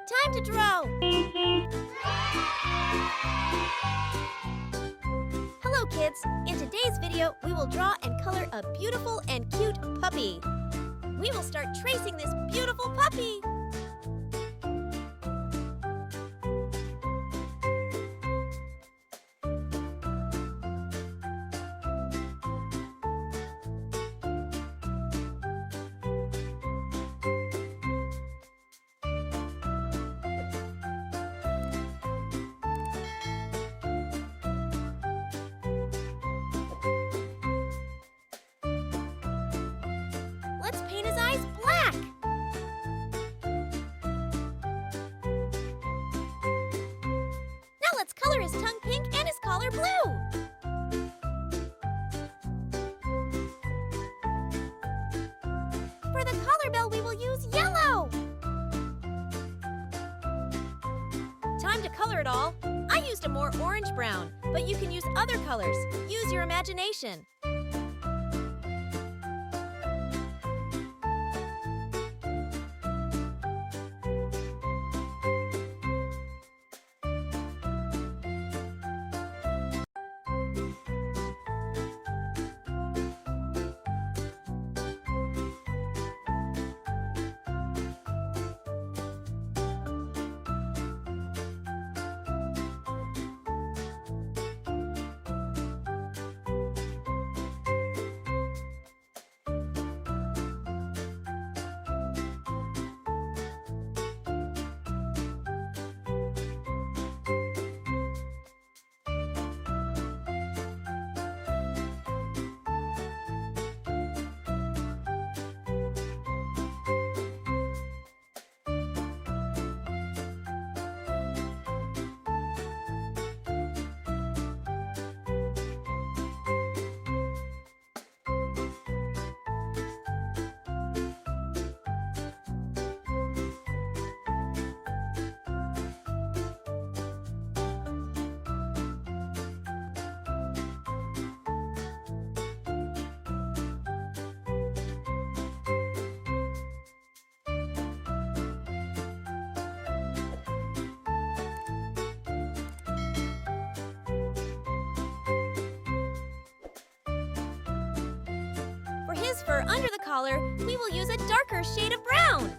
Time to draw! Hello kids! In today's video, we will draw and color a beautiful and cute puppy. We will start tracing this beautiful puppy. Let's paint his eyes black. Now let's color his tongue pink and his collar blue. For the collar bell, we will use yellow. Time to color it all. I used a more orange-brown, but you can use other colors. Use your imagination. For his fur under the collar, we will use a darker shade of brown.